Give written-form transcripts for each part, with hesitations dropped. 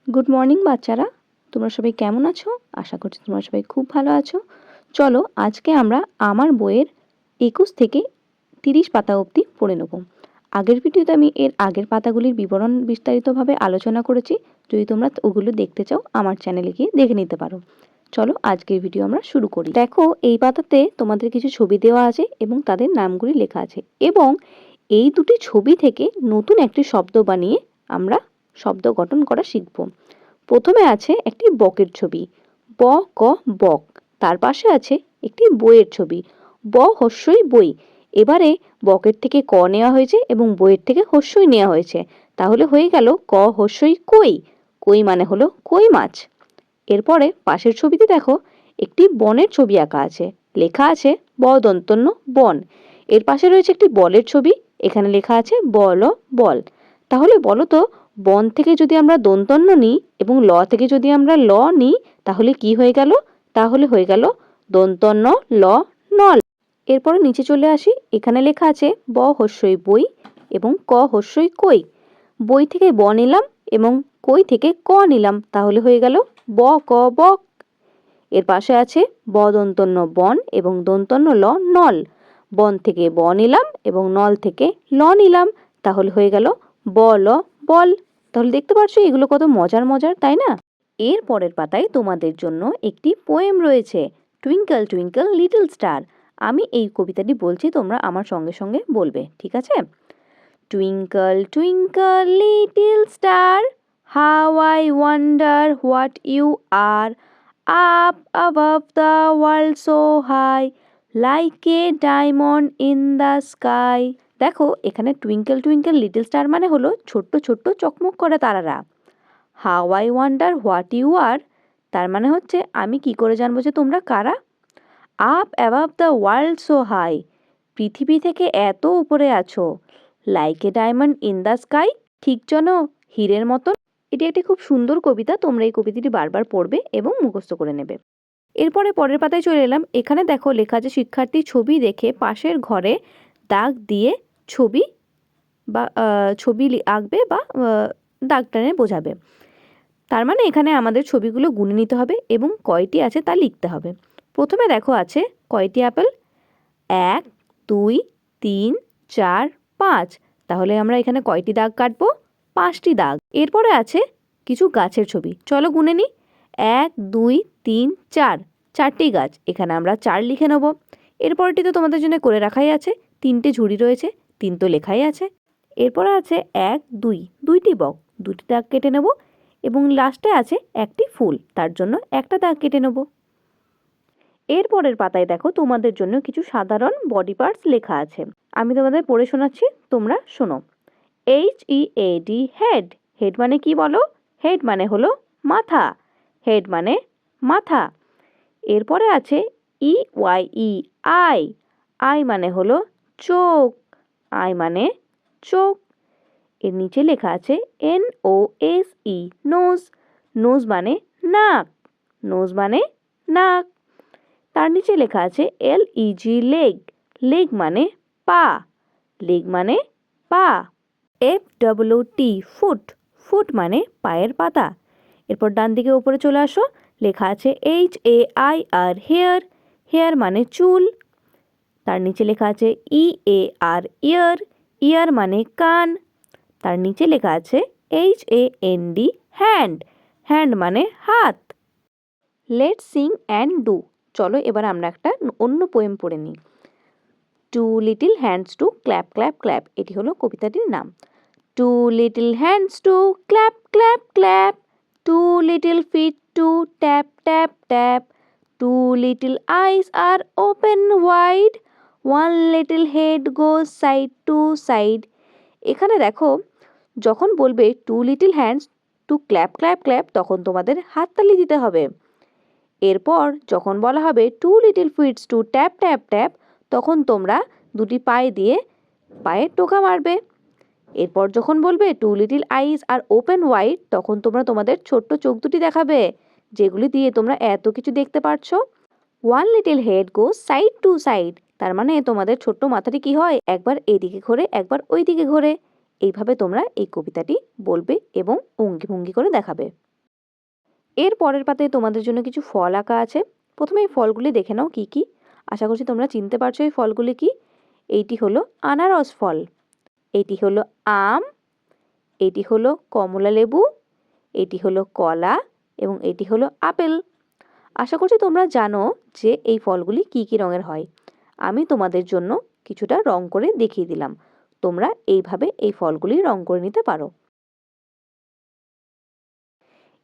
Good morning বাচ্চারা, তোমরা সবাই কেমন আছো? আশা করছি তোমরা সবাই খুব ভালো আছো। চলো আজকে আমরা আমার বইয়ের 21 থেকে 30 পাতা অবধি পড়ে নেব। আগের ভিডিওতে আমি এর আগের পাতাগুলির বিবরণ বিস্তারিতভাবে আলোচনা করেছি। যদি তোমরা ওগুলো দেখতে চাও আমার চ্যানেলে গিয়ে দেখে নিতে পারো। চলো আজকের ভিডিও আমরা শুরু করি। দেখো, এই পাতাতে তোমাদের কিছু ছবি দেওয়া আছে এবং তাদের নামগুলি লেখা আছে, এবং এই দুটি ছবি থেকে নতুন একটি শব্দ বানিয়ে আমরা শব্দ গঠন করা শিখব। প্রথমে আছে একটি বকের ছবি, ব ক বক। তার পাশে আছে একটি বইয়ের ছবি, ব হস্যই বই। এবারে বকের থেকে ক নেওয়া হয়েছে এবং বইয়ের থেকে হস্যই নেওয়া হয়েছে, তাহলে হয়ে গেল ক হস্যই কই। কই মানে হলো কই মাছ। এরপরে পাশের ছবিতে দেখো একটি বনের ছবি আঁকা আছে, লেখা আছে ব দন্তন্য বন। এর পাশে রয়েছে একটি বলের ছবি, এখানে লেখা আছে বল বল। তাহলে বলো তো, বন থেকে যদি আমরা দন্তন্য নিই এবং ল থেকে যদি আমরা ল নিই, তাহলে কি হয়ে গেল? তাহলে হয়ে গেল দন্তন্য ল নল। এরপরে নিচে চলে আসি, এখানে লেখা আছে ব হস্যই বই এবং ক হস্যই কই। বই থেকে ব নিলাম এবং কই থেকে ক নিলাম, তাহলে হয়ে গেল ব ক বক। এর পাশে আছে ব দন্তন্য বন এবং দন্তন্য ল নল। বন থেকে ব নিলাম এবং নল থেকে ল নিলাম, তাহলে হয়ে গেল ব ল বল। তাহলে দেখতে পাচ্ছ এগুলো কত মজার মজার, তাই না? এর পরের পাতায় তোমাদের জন্য একটি পোয়েম রয়েছে, টুইঙ্কল টুইঙ্কল লিটল স্টার। আমি এই কবিতাটি বলছি, তোমরা আমার সঙ্গে সঙ্গে বলবে, ঠিক আছে? Twinkle twinkle little star, how I wonder what you are, up above the world so high, like a diamond in the sky. দেখো, এখানে টুইঙ্কল টুইঙ্কল লিটল স্টার মানে হলো ছোট্ট ছোট্ট চকমক করে তারারা। How I wonder what you are, তার মানে হচ্ছে আমি কি করে জানবো যে তোমরা কারা। Up above the world so high, পৃথিবী থেকে এত উপরে আছো। Like a diamond in the sky, ঠিক যেন হীরের মতন। এটি একটি খুব সুন্দর কবিতা, তোমরা এই কবিতাটি বারবার পড়বে এবং মুখস্থ করে নেবে। এরপরে পরের পাতায় চলে এলাম, এখানে দেখো লেখা আছে শিক্ষার্থী ছবি দেখে পাশের ঘরে দাগ দিয়ে ছবি বা ছবি আঁকবে বা দাগ টেনে বোঝাবে। তার মানে এখানে আমাদের ছবিগুলো গুনে নিতে হবে এবং কয়টি আছে তা লিখতে হবে। প্রথমে দেখো আছে কয়টি আপেল, 1 2 3 4 5। তাহলে আমরা এখানে কয়টি দাগ কাটবো? 5টি দাগ। এরপরে আছে কিছু গাছের ছবি, চলো গুনে নিই। 1 2 3 4, 4টি গাছ, এখানে আমরা 4 লিখে নেব। এরপরটি তো তোমাদের জন্য করে রাখাই আছে, 3টে ঝুড়ি রয়েছে, 3 তো লেখাই আছে। এরপরে আছে 1 2, 2টি বক, 2টি দাগ কেটে নেব। এবং লাস্টে আছে একটি ফুল, তার জন্য একটা দাগ কেটে নেব। এরপরের পাতায় দেখো তোমাদের জন্য কিছু সাধারণ বডি পার্টস লেখা আছে, আমি তোমাদের পড়ে শোনাচ্ছি, তোমরা শোনো। HEAD হেড, হেড মানে কি বলো? হেড মানে হলো মাথা, হেড মানে মাথা। এরপরে আছে EYE আই, আই মানে হলো চোখ, আই মানে চোখ। এর নিচে লেখা আছে NOSE নোজ, নোজ মানে নাক, নোজ মানে নাক। তার নিচে লেখা আছে LEG লেগ, লেগ মানে পা, লেগ মানে পা। FOOT ফুট, ফুট মানে পায়ের পাতা। এরপর ডান দিকে উপরে চলে আসো, লেখা আছে HAIR হেয়ার, হেয়ার মানে চুল। তার নিচে লেখা আছে EAR ইয়ার, ইয়ার মানে কান। তার নিচে লেখা আছে HAND হ্যান্ড, হ্যান্ড মানে হাত। লেটস সিং অ্যান্ড ডু, চলো এবার আমরা একটা অন্য পোয়েম পড়ে নিই। Two little hands to clap clap clap, এটি হলো কবিতাটির নাম। Two little hands to clap clap clap, two little feet to tap tap tap, two little eyes are open wide, one little head goes side to side. এখানে দেখো, যখন বলবে two little hands to clap clap clap, তখন তোমাদের হাততালি দিতে হবে। এরপর যখন বলা হবে two little feets to tap tap tap, তখন তোমরা দুটি পায়ে দিয়ে পায়ে টোকা মারবে। এরপর যখন বলবে two little eyes are open wide, তখন তোমরা তোমাদের ছোট্ট চোখ দুটি দেখাবে, যেগুলি দিয়ে তোমরা এত কিছু দেখতে পারছো। One little head goes side to side, তার মানে তোমাদের ছোট্ট মাথাটি কি হয়, একবার এদিকে ঘোরে একবার ওই দিকে ঘোরে। এইভাবে তোমরা এই কবিতাটি বলবে এবং অঙ্গি ভঙ্গি করে দেখাবে। এর পরের পাতায় তোমাদের জন্য কিছু ফল আঁকা আছে। প্রথমে এই ফলগুলি দেখে নাও কি কি। আশা করছি তোমরা চিনতে পারছো এই ফলগুলি কি। এইটি হলো আনারস ফল, এইটি হলো আম, এটি হলো কমলা লেবু, এটি হলো কলা এবং এটি হলো আপেল। আশা করছি তোমরা জানো যে এই ফলগুলি কি কি রঙের হয়। আমি তোমাদের জন্য কিছুটা রং করে দেখিয়ে দিলাম। তোমরা এইভাবে এই ফলগুলি রং করে নিতে পারো।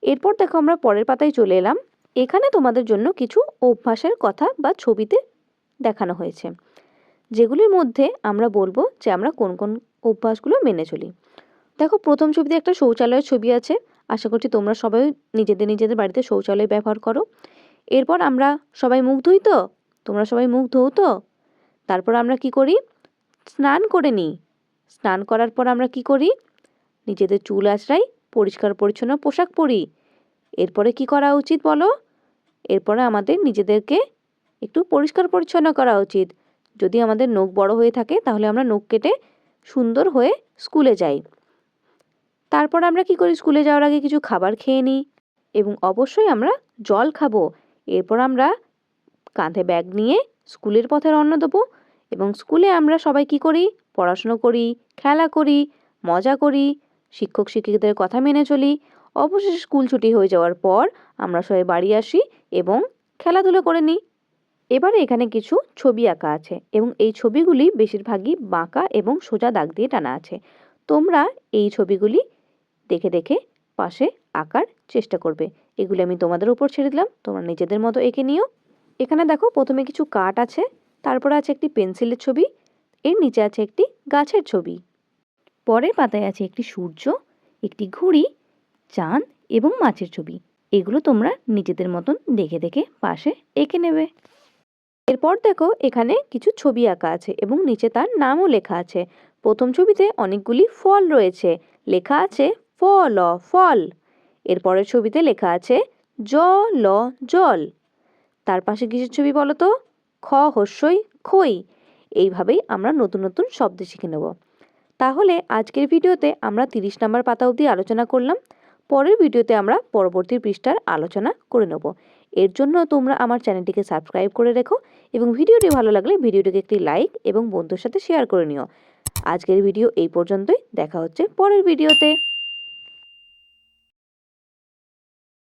এরপর দেখো আমরা পরের পাতায় চলে এলাম। এখানে তোমাদের জন্য কিছু অভ্যাসের কথা বা ছবিতে দেখানো হয়েছে, যেগুলির মধ্যে আমরা বলবো যে আমরা কোন কোন অভ্যাসগুলো মেনে চলি। দেখো প্রথম ছবিতে একটা শৌচালয়ের ছবি আছে। আশা করছি তোমরা সবাই নিজেদের বাড়িতে শৌচালয় ব্যবহার করো। এরপর আমরা সবাই মুখ ধুই তো, তোমরা সবাই মুখ ধোও তো। তারপর আমরা কি করি, স্নান করে নিই। স্নান করার পর আমরা কি করি, নিজেদের চুল আঁচড়াই, পরিষ্কার পরিচ্ছন্ন পোশাক পরি। এরপরে কি করা উচিত বলো, এরপরে আমাদের নিজেদেরকে একটু পরিষ্কার পরিচ্ছন্ন করা উচিত। যদি আমাদের নখ বড় হয়ে থাকে তাহলে আমরা নখ কেটে সুন্দর হয়ে স্কুলে যাই। তারপর আমরা কি করি, স্কুলে যাওয়ার আগে কিছু খাবার খেয়ে নিই এবং অবশ্যই আমরা জল খাবো। এরপর আমরা কাঁধে ব্যাগ নিয়ে স্কুলের পথে রওনা দেবো এবং স্কুলে আমরা সবাই কি করি, পড়াশুনো করি, খেলা করি, মজা করি, শিক্ষক শিক্ষিকাদের কথা মেনে চলি। অবশেষে স্কুল ছুটি হয়ে যাওয়ার পর আমরা সবাই বাড়ি আসি এবং খেলাধুলো করে নিই। এবারে এখানে কিছু ছবি আঁকা আছে এবং এই ছবিগুলি বেশিরভাগই বাঁকা এবং সোজা দাগ দিয়ে টানা আছে। তোমরা এই ছবিগুলি দেখে দেখে পাশে আঁকার চেষ্টা করবে। এগুলি আমি তোমাদের উপর ছেড়ে দিলাম, তোমরা নিজেদের মতো এঁকে নিও। এখানে দেখো প্রথমে কিছু কাঠ আছে, তারপরে আছে একটি পেন্সিলের ছবি, এর নিচে আছে একটি গাছের ছবি। পরের পাতায় আছে একটি সূর্য, একটি ঘুড়ি, চাঁদ এবং মাছের ছবি। এগুলো তোমরা নিজেদের মতন দেখে দেখে পাশে এঁকে নেবে। এরপর দেখো এখানে কিছু ছবি আঁকা আছে এবং নিচে তার নামও লেখা আছে। প্রথম ছবিতে অনেকগুলি ফল রয়েছে, লেখা আছে ফল ফল। এরপরের ছবিতে লেখা আছে জল জল। তার পাশে কিসের ছবি বলো তো, খ হস্যই খই। এইভাবেই আমরা নতুন নতুন শব্দ শিখে নেব। তাহলে আজকের ভিডিওতে আমরা 30 নম্বর পাতা অবধি আলোচনা করলাম। পরের ভিডিওতে আমরা পরবর্তী পৃষ্ঠার আলোচনা করে নেব। এর জন্য তোমরা আমার চ্যানেলটিকে সাবস্ক্রাইব করে রেখো এবং ভিডিওটি ভালো লাগলে ভিডিওটিকে একটি লাইক এবং বন্ধুর সাথে শেয়ার করে নিও। আজকের ভিডিও এই পর্যন্তই, দেখা হচ্ছে পরের ভিডিওতে।